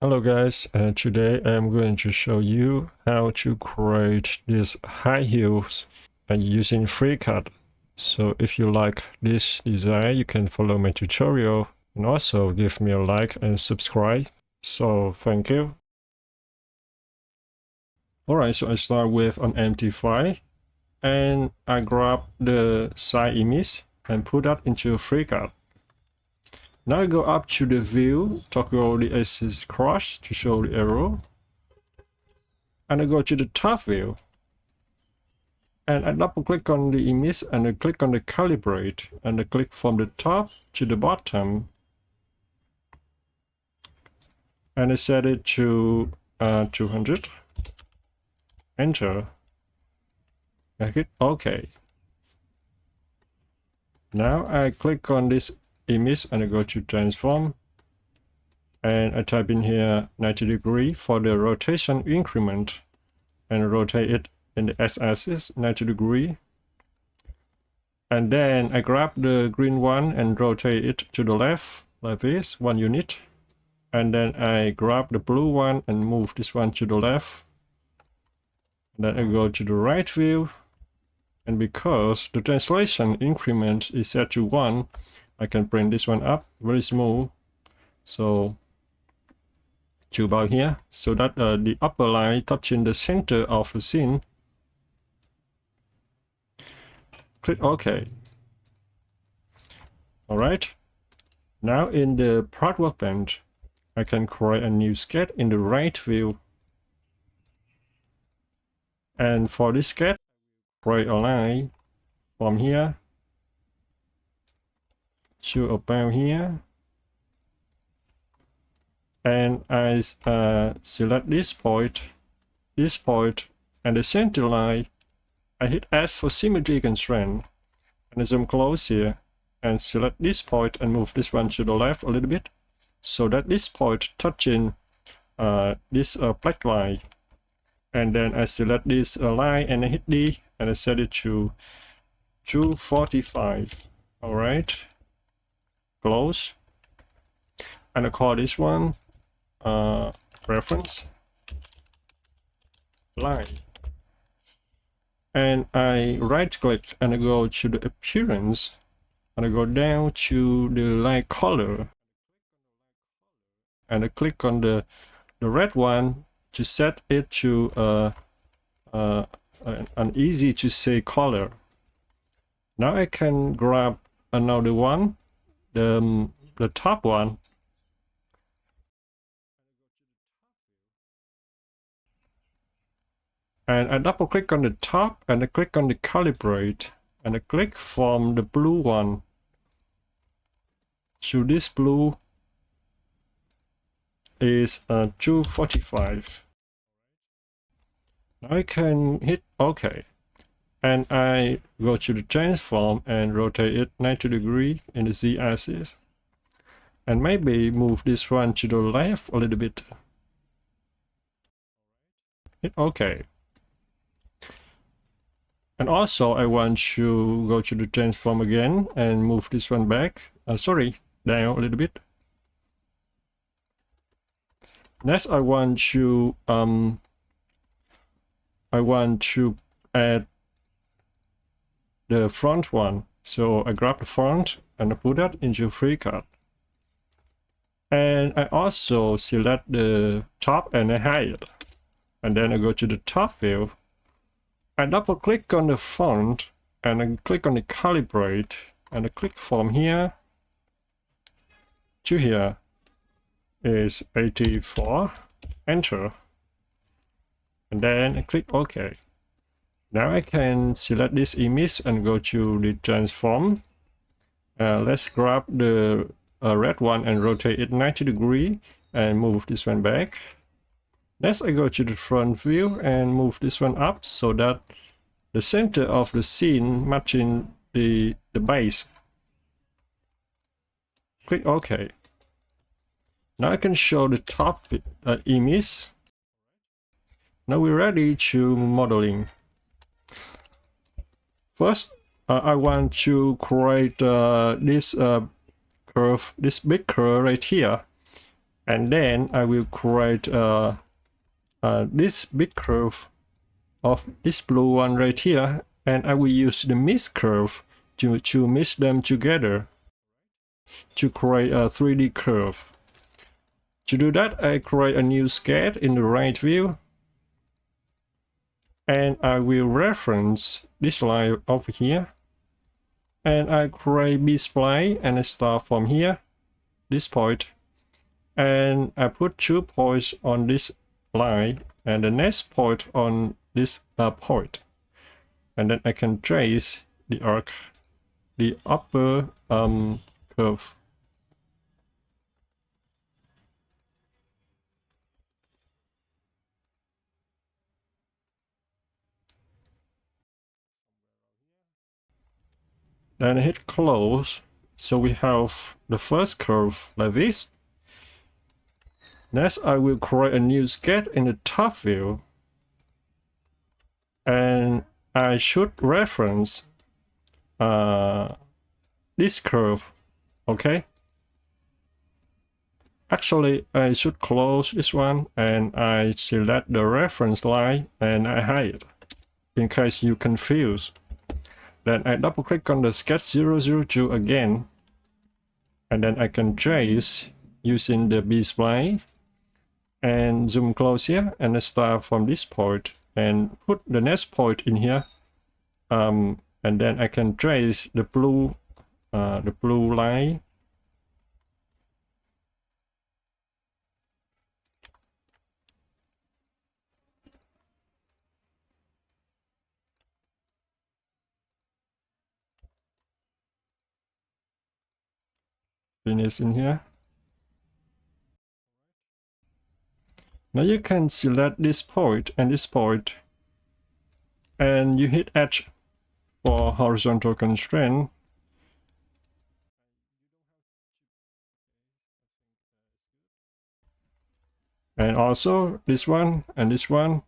Hello guys, today I'm going to show you how to create these high heels using FreeCad. So if you like this design, you can follow my tutorial and also give me a like and subscribe. So thank you. Alright, so I start with an empty file and I grab the side image and put that into FreeCad. Now I go up to the view, toggle the axis cross to show the arrow. And I go to the top view. And I double click on the image and I click on the calibrate. And I click from the top to the bottom. And I set it to 200. Enter. I hit OK. Now I click on this image and I go to transform. And I type in here 90 degree for the rotation increment. And rotate it in the x-axis 90 degree. And then I grab the green one and rotate it to the left like this, 1 unit. And then I grab the blue one and move this one to the left. And then I go to the right view. And because the translation increment is set to 1, I can bring this one up very small. So to about here, so that the upper line touching the center of the scene. Click OK. Alright. Now in the part workbench, I can create a new sketch in the right view. And for this sketch, create a line from here to about here. And I select this point, and the center line. I hit S for symmetry constraint, and I zoom close here, and select this point and move this one to the left a little bit, so that this point touching this black line. And then I select this line and I hit D, and I set it to 245. All right, close, and I call this one reference line. And I right click and I go to the appearance and I go down to the line color and I click on the red one to set it to an easy to see color. Now I can grab another one, the top one, and I double click on the top and I click on the calibrate and I click from the blue one to this blue is 245. Now I can hit OK. And I go to the transform and rotate it 90 degree in the Z axis. And maybe move this one to the left a little bit. Hit OK. And also I want to go to the transform again and move this one back. Down a little bit. Next I want to add the front one. So I grab the front and I put that into FreeCad. And I also select the top and I hide it. And then I go to the top view. I double click on the font and I click on the calibrate and I click from here to here is 84, enter, and then I click OK. Now I can select this image and go to the transform. Let's grab the red one and rotate it 90 degree and move this one back. Next I go to the front view and move this one up so that the center of the scene matching the base. Click OK. Now I can show the top image. Now we're ready to modeling. First, I want to create this curve, this big curve right here. And then I will create this big curve of this blue one right here, and I will use the mix curve to mix them together to create a 3D curve. To do that, I create a new sketch in the right view, and I will reference this line over here, and I create B-spline, and I start from here, this point, and I put 2 points on this line and the next point on this point, and then I can trace the arc, the upper curve. Then I hit close, so we have the first curve like this. Next, I will create a new sketch in the top view, and I should reference this curve, okay? Actually, I should close this one, and I select the reference line, and I hide it, in case you confuse. Then I double click on the sketch 002 again, and then I can trace using the B-spline, and zoom close here, and I start from this point, and put the next point in here, and then I can trace the blue line. Finish in here. Now you can select this point and this point, and you hit H for horizontal constraint. And also this one and this one,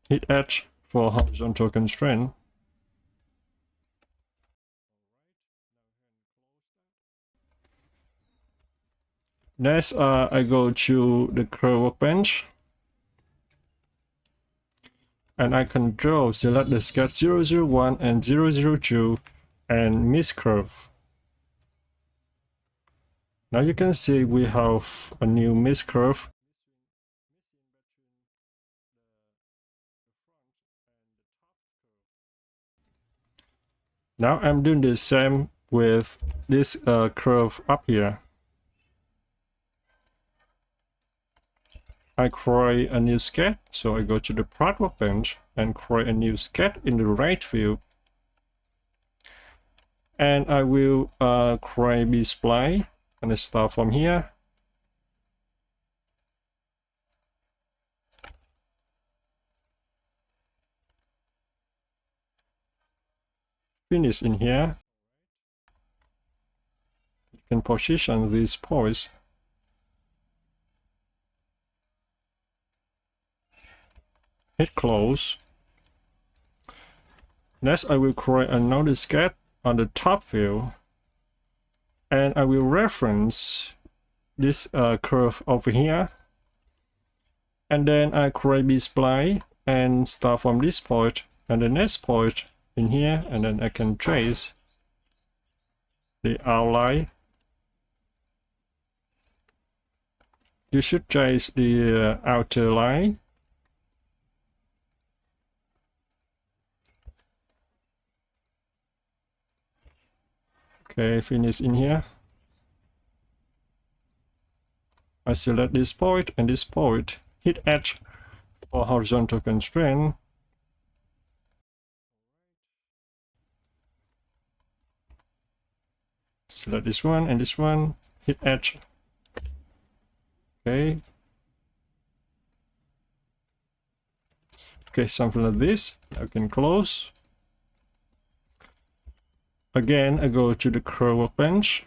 hit H for horizontal constraint. Next, I go to the curve workbench, and I control select the sketch 001 and 002 and mix curve. Now you can see we have a new mix curve. Now I'm doing the same with this curve up here. I create a new sketch, so I go to the part workbench and create a new sketch in the right view. And I will create B-spline, and I start from here. Finish in here. You can position these points. Hit close. Next, I will create another sketch on the top view, and I will reference this curve over here, and then I create B-spline and start from this point and the next point in here, and then I can trace the outline. You should trace the outer line. Okay, finish in here. I select this point and this point, hit H for horizontal constraint. Select this one and this one, hit H. Okay. Okay, something like this. I can close. Again, I go to the curve workbench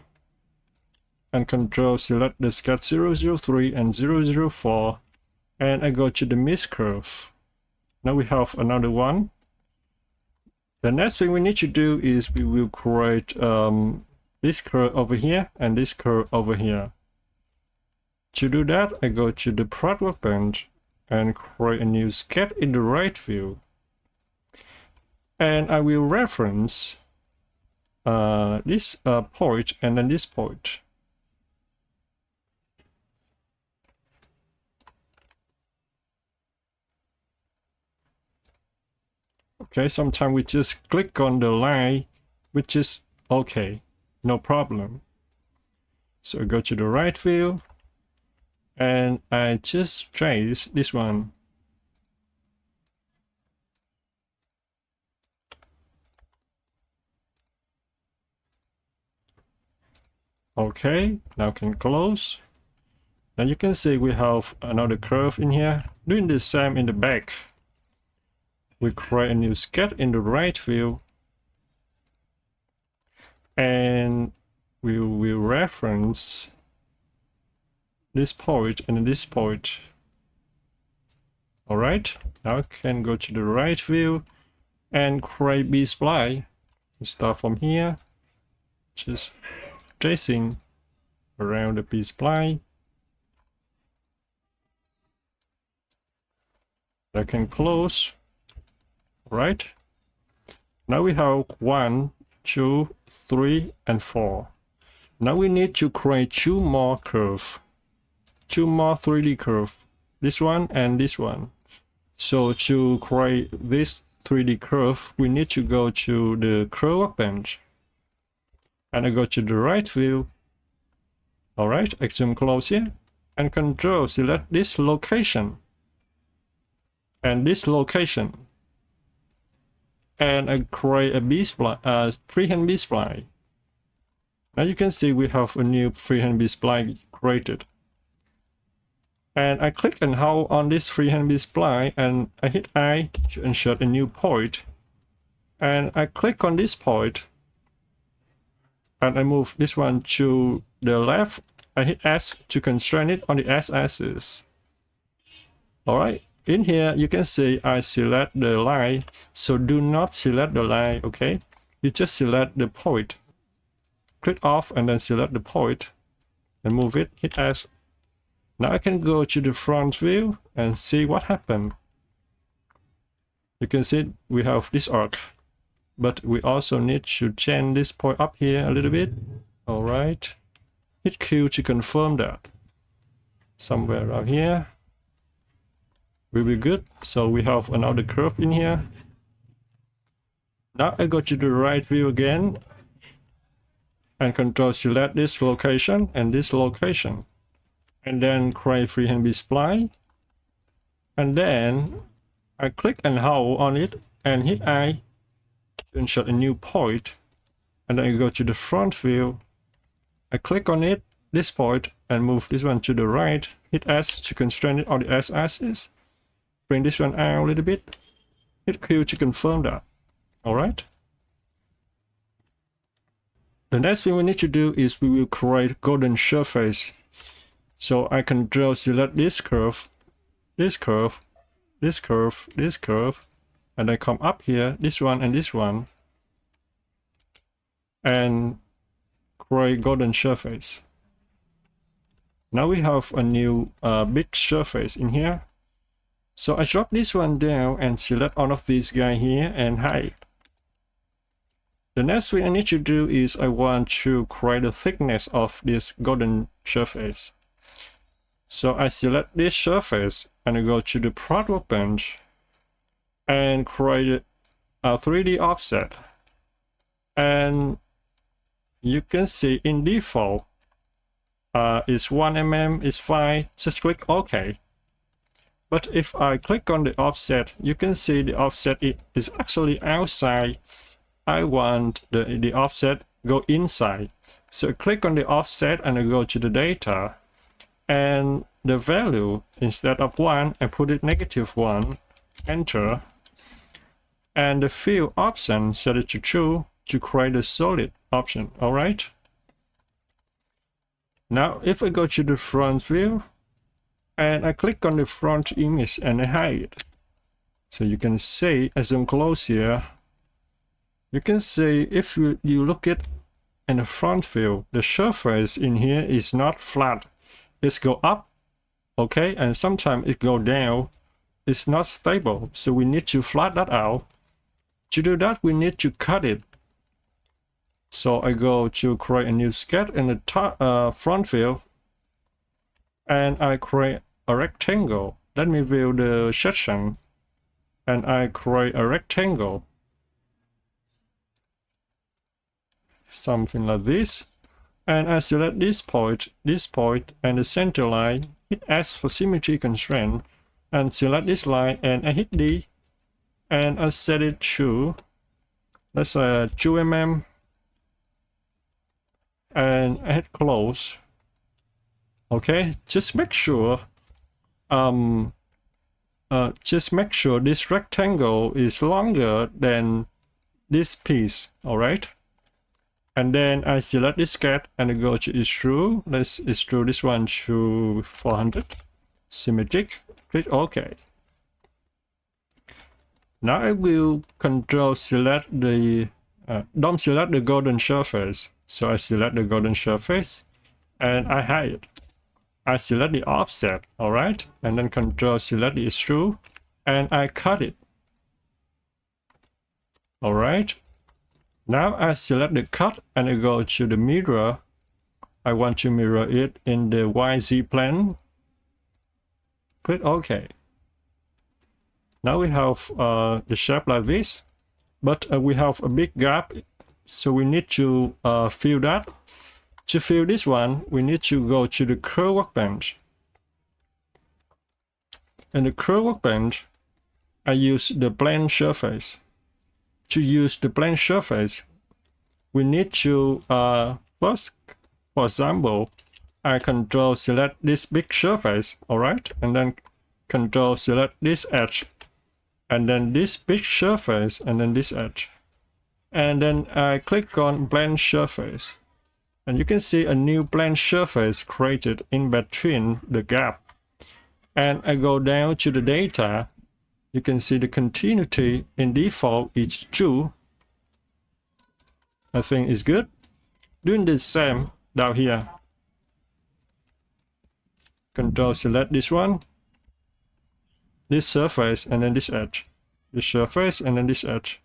and control select the sketch 003 and 004, and I go to the mix curve. Now we have another one. The next thing we need to do is we will create this curve over here and this curve over here. To do that, I go to the product workbench and create a new sketch in the right view. And I will reference this point and then this point. Okay, sometimes we just click on the line, which is okay, no problem. So I go to the right view and I just trace this one. Okay, now can close. Now you can see we have another curve in here. Doing the same in the back. We create a new sketch in the right view. And we will reference this point and this point. Alright, now I can go to the right view and create B-spline. Start from here. Just tracing around the B-spline. I can close. Right. Now we have 1, 2, 3, and 4. Now we need to create 2 more curves. 2 more 3D curves. This one and this one. So to create this 3D curve, we need to go to the curve workbench. And I go to the right view. Alright, I zoom close here. And Control select this location. And this location. And I create a B-spline, freehand B-spline. Now you can see we have a new freehand B-spline created. And I click and hold on this freehand B-spline and I hit I to insert a new point. And I click on this point and I move this one to the left. I hit S to constrain it on the S axis. Alright. In here, you can see I select the line, so do not select the line, okay? You just select the point. Click off and then select the point and move it, hit S. Now I can go to the front view and see what happened. You can see we have this arc, but we also need to change this point up here a little bit. Alright. Hit Q to confirm that. Somewhere around here. Will be good. So we have another curve in here. Now I go to the right view again and Control select this location and this location, and then create freehand B-spline, and then I click and hold on it and hit I to insert a new point, and then I go to the front view. I click on it, this point, and move this one to the right. Hit S to constrain it on the S axis. Bring this one out a little bit. Hit Q to confirm that. Alright. The next thing we need to do is we will create golden surface. So I can select this curve, this curve, this curve, this curve, and then come up here, this one and this one, and create golden surface. Now we have a new big surface in here. So I drop this one down and select all of these guys here and hide. The next thing I need to do is I want to create the thickness of this golden surface. So I select this surface and I go to the product workbench and create a 3D offset. And you can see in default is 1 mm is fine. Just click OK. But if I click on the offset, you can see the offset is actually outside. I want the offset go inside. So I click on the offset and I go to the data. And the value, instead of 1, I put it -1. Enter. And the fill option, set it to true to create a solid option. Alright. Now if I go to the front view, and I click on the front image and I hide it. So you can see, as I'm close here, you can see if you look at in the front view, the surface in here is not flat. it go up, okay, and sometimes it go down. It's not stable, so we need to flat that out. To do that, we need to cut it. So I go to create a new sketch in the top, front view, and I create a rectangle. Let me view the section, and I create a rectangle, something like this. And I select this point, and the center line. Hit S for symmetry constraint, and select this line, and I hit D, and I set it to, let's say 2 mm, and I hit close. Okay, just make sure this rectangle is longer than this piece. All right, and then I select this sketch and I go to extrude. Let's extrude this one to 400 symmetric. Click OK. Now I will control select the don't select the golden surface. So I select the golden surface and I hide it. I select the offset, all right, and then control select the extrude and I cut it. All right. Now I select the cut and I go to the mirror. I want to mirror it in the YZ plane. Click OK. Now we have the shape like this, but we have a big gap, so we need to fill that. To fill this one, we need to go to the curve workbench. In the curve workbench, I use the plane surface. To use the plane surface, we need to first, for example, I control select this big surface, all right, and then control select this edge, and then this big surface, and then this edge, and then I click on plane surface, and you can see a new plane surface created in between the gap. And I go down to the data. You can see the continuity in default is 2. I think it's good. Doing the same down here. Control select this one, this surface, and then this edge, this surface, and then this edge,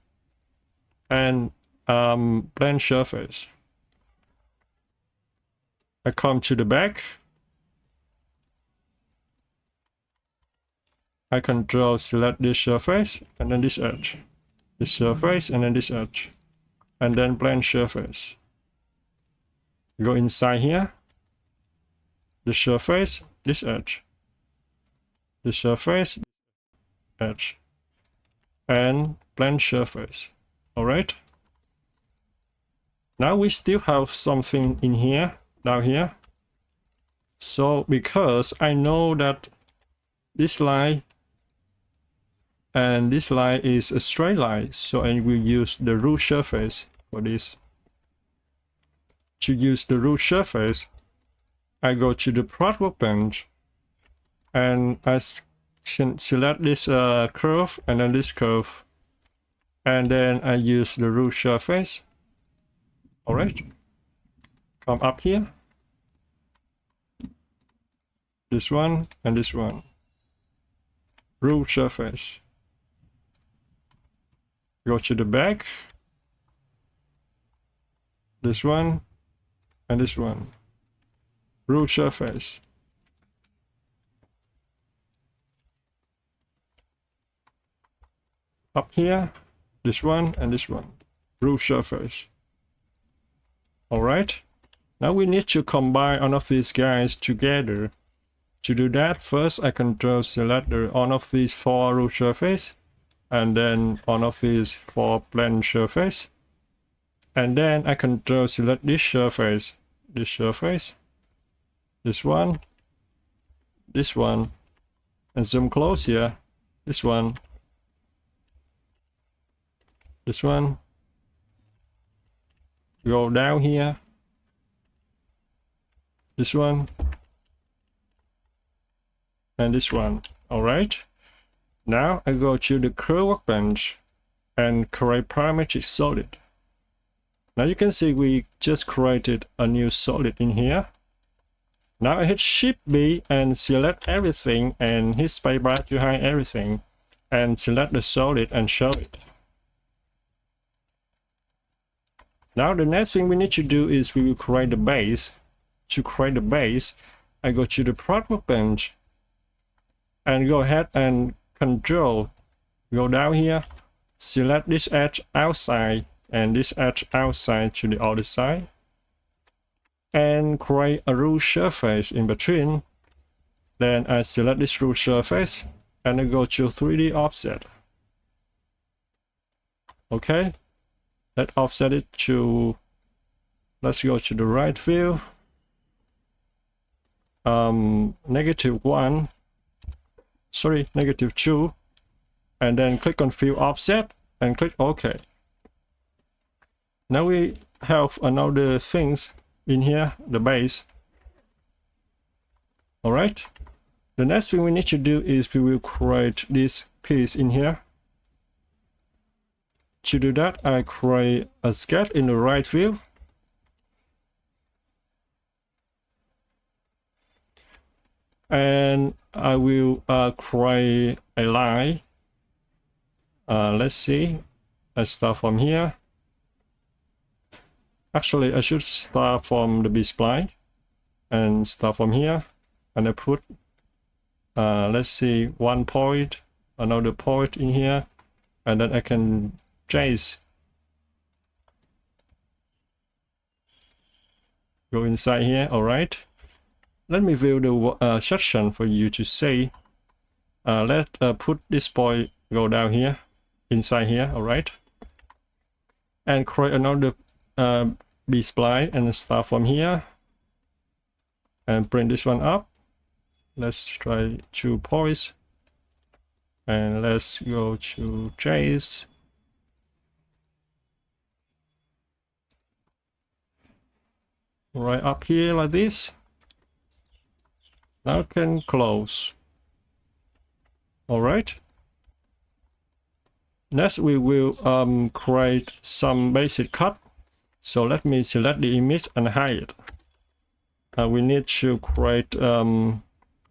and plane surface. I come to the back. I control select this surface and then this edge, this surface, and then this edge, and then plane surface. Go inside here. The surface, this edge, the surface, edge, and plane surface. All right. Now we still have something in here, down here. So because I know that this line and this line is a straight line, so I will use the root surface for this. To use the root surface, I go to the plot workbench and I select this curve and then this curve, and then I use the root surface. All right, come up here, this one and this one, root surface. Go to the back, this one and this one, root surface. Up here, this one and this one, root surface. All right, now we need to combine all of these guys together. To do that, first I control select all of these 4 root surface, and then all of these 4 plane surface, and then I control select this surface, this one, and zoom close here, this one, go down here, this one, and this one. All right. Now I go to the curve workbench and create parametric solid. Now you can see we just created a new solid in here. Now I hit Shift B and select everything and hit spacebar to hide everything and select the solid and show it. Now the next thing we need to do is we will create the base. To create the base, I go to the product workbench and go ahead and Control, go down here, select this edge outside and this edge outside to the other side, and create a rule surface in between. Then I select this rule surface and I go to 3D offset. Okay, let's offset it to, let's go to the right view, -1, sorry, -2, and then click on Fill Offset and click OK. Now we have another things in here, the base. All right. The next thing we need to do is we will create this piece in here. To do that, I create a sketch in the right view. And I will create a line. Let's see. I start from here. Actually, I should start from the B-spline and start from here. And I put, let's see, 1 point, another point in here, and then I can chase. Go inside here, all right. Let me view the section for you to see. Let's put this point, go down here, inside here, all right. And create another B-spline and start from here. And bring this one up. Let's try 2 points. And let's go to chase. Right up here like this. Now can close. All right. Next we will create some basic cut. So let me select the image and hide it. We need to create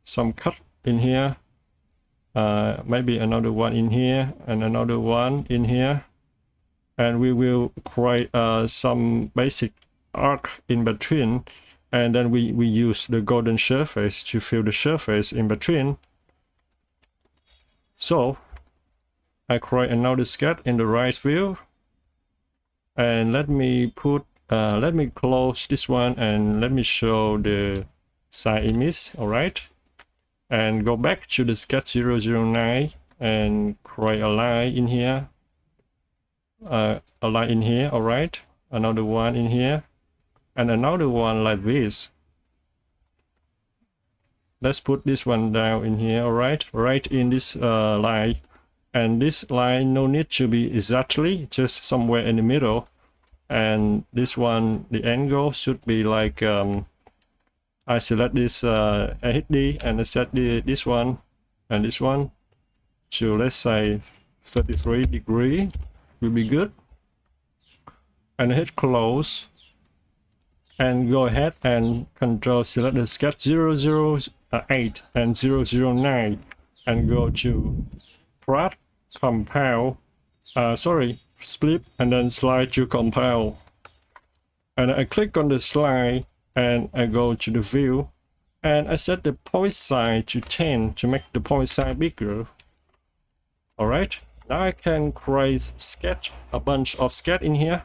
some cut in here. Maybe another one in here and another one in here. And we will create some basic arc in between. And then we use the golden surface to fill the surface in between. So I create another sketch in the right view. And let me put, let me close this one and let me show the side image, all right? And go back to the sketch 009 and create a line in here. A line in here, all right? Another one in here. And another one like this. Let's put this one down in here, all right? Right in this line. And this line no need to be exactly, just somewhere in the middle. And this one, the angle should be like, I select this, I hit D and I set this one and this one to, let's say, 33 degrees will be good. And I hit close. And go ahead and Control select the sketch 008 and 009 and go to Part, Compound, Split, and then Slide to Compound. And I click on the slide and I go to the view and I set the point size to 10 to make the point size bigger. All right, now I can create sketch, a bunch of sketch in here.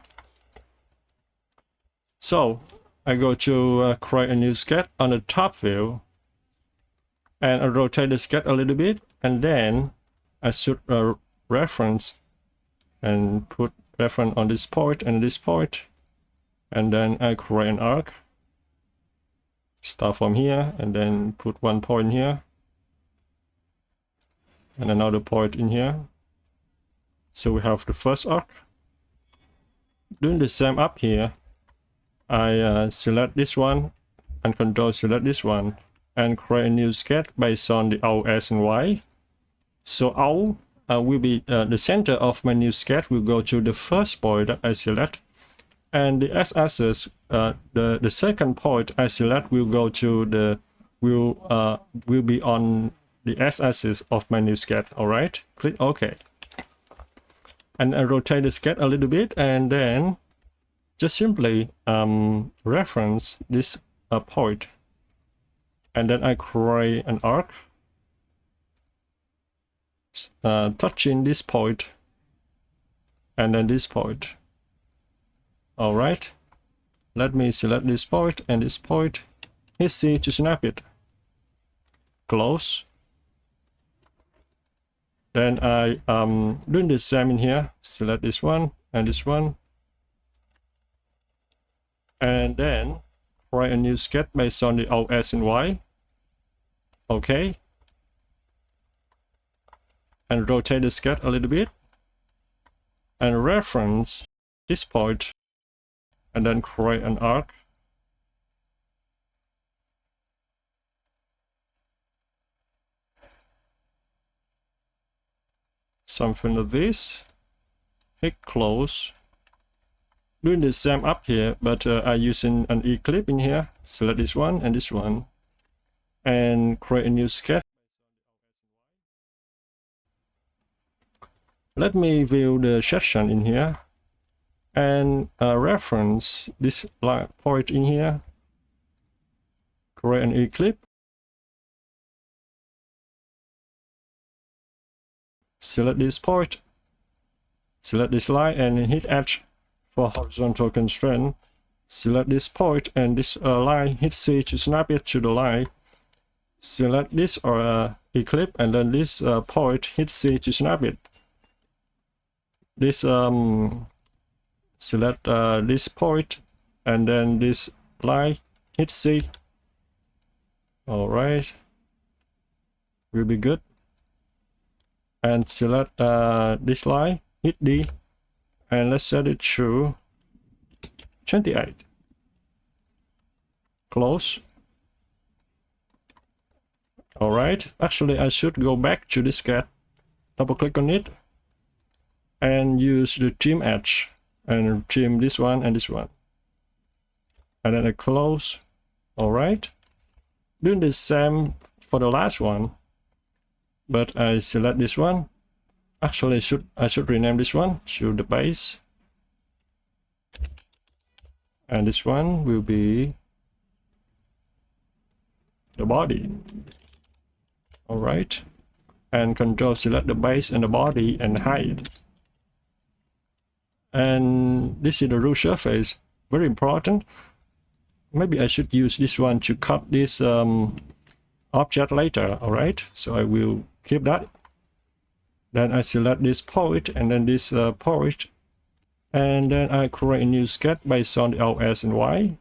So I go to create a new sketch on the top view and I rotate the sketch a little bit, and then I should reference and put reference on this point and this point, and then I create an arc, start from here and then put 1 point here and another point in here. So we have the first arc. Doing the same up here, I select this one and Control select this one and create a new sketch based on the O, S, and Y. So O will be the center of my new sketch will go to the first point that I select, And the x-axis, the second point I select will go to the will be on the x-axis of my new sketch. All right, click OK, and I rotate the sketch a little bit, and then just simply reference this point, and then I create an arc touching this point and then this point. All right, let me select this point and this point. Hit C to snap it. Close. Then I doing the same in here. Select this one and this one, and then create a new sketch based on the OS and Y. Okay, and rotate the sketch a little bit, and reference this point, and then create an arc. Something like this. Hit close. Doing the same up here, but I using an E-clip in here. Select this one and this one, and create a new sketch. Let me view the section in here, and reference this point in here. Create an E-clip. Select this point, select this line, and hit Edge for horizontal constraint. Select this point and this line, hit C to snap it to the line. Select this E-clip, and then this point, hit C to snap it. This select this point, and then this line, hit C. All right, will be good. And select this line, hit D, and let's set it to 28. Close. All right, actually I should go back to this sketch, double click on it, and use the trim edge and trim this one and this one, and then I close. All right, doing the same for the last one, but I select this one. Actually I should rename this one to the base, and this one will be the body. All right, and control select the base and the body and hide. And this is the roof surface, very important. Maybe I should use this one to cut this object later. All right, so I will keep that. Then I select this point and then this point, and then I create a new sketch based on the OS and Y.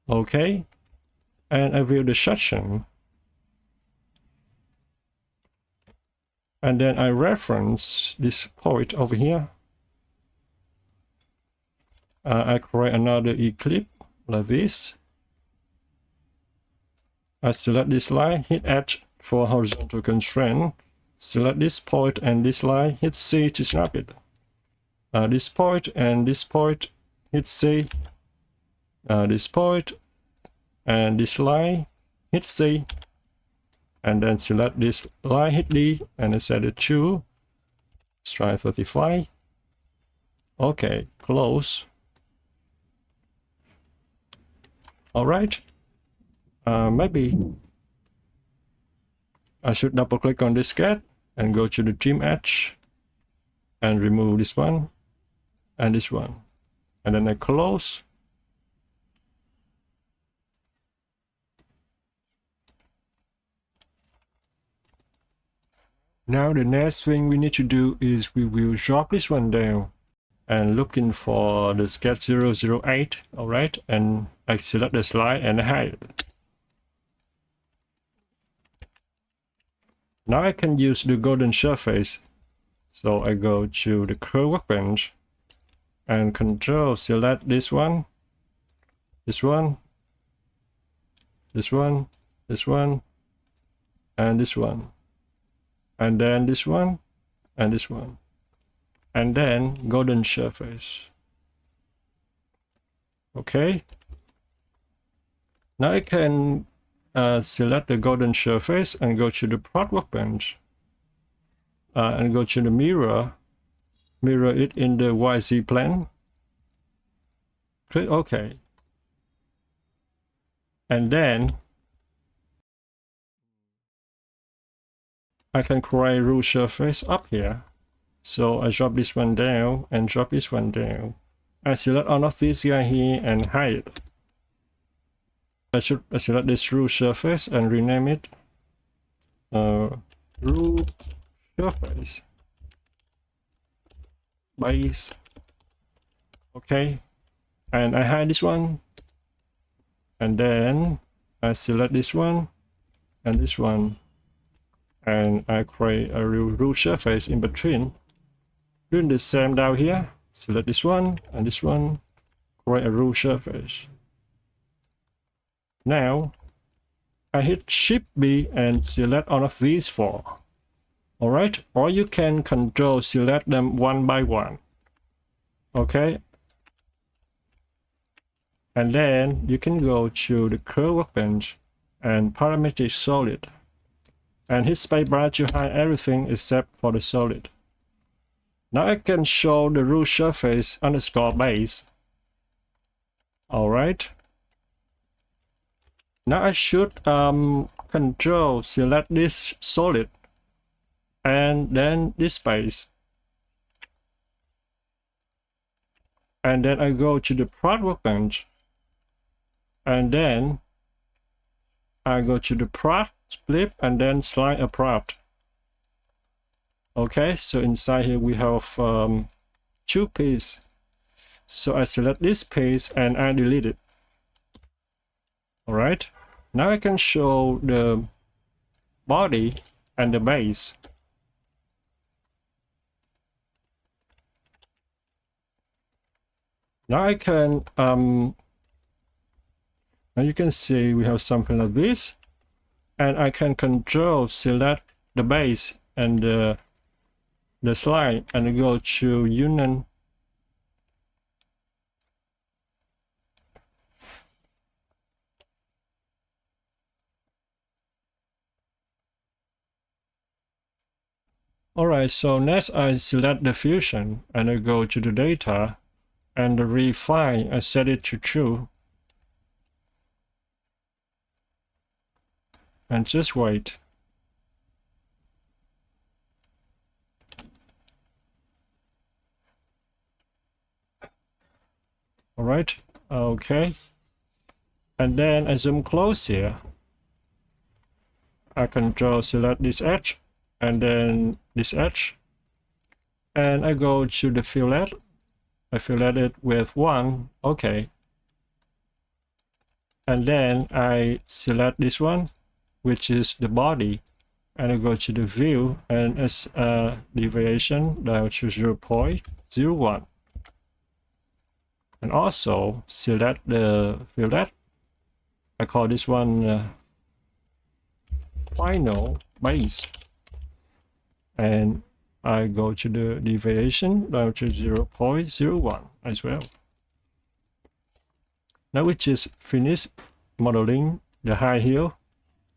Okay, and I view the section, and then I reference this point over here. I create another E-clip like this. I select this line, hit Edge for horizontal constraint. Select this point and this line, hit C to snap it. This point and this point, hit C. This point and this line, hit C. And then select this line, hit D, and I set it to. Let's try 35. Okay, close. All right. Maybe I should double click on this sketch and go to the trim edge and remove this one and this one, and then I close. Now the next thing we need to do is we will drop this one down and looking for the sketch 008. All right, and I select the slide and hide. Now I can use the golden surface. So I go to the curve workbench and control select this one, this one, this one, this one, and this one, and then this one, and this one, and then golden surface. Okay. Now I can select the golden surface and go to the plot workbench and go to the mirror it in the YZ plane. Click OK. And then I can create rule surface up here. So I drop this one down and drop this one down. I select all of these guy here and hide. I select this rule surface and rename it rule surface base. Okay, and I hide this one, and then I select this one and this one, and I create a rule surface in between. Doing the same down here. Select this one and this one, create a rule surface. Now I hit Shift B and select all of these four. Alright, or you can control select them one by one. Okay, and then you can go to the curve workbench and parametric solid and hit spacebar to hide everything except for the solid. Now I can show the rule surface underscore base. Alright, now I should control select this solid and then this space, and then I go to the plot workbench and then I go to the plot split and then slide a plot. Okay, so inside here we have two pieces. So I select this piece and I delete it. Alright, now I can show the body and the base. Now I can now you can see we have something like this, and I can control select the base and the slide and go to union. Alright, so next I select the fusion and I go to the data and the refine, I set it to true. And just wait. Alright, okay. And then I zoom close here. I control select this edge and then this edge. And I go to the fillet. I fillet it with 1, okay. And then I select this one, which is the body, and I go to the view and as a deviation down to 0.01. And also select the fillet. I call this one final base. And I go to the deviation down to 0.01 as well. Now we just finished modeling the high heel.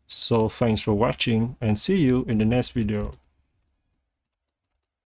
So thanks for watching and see you in the next video.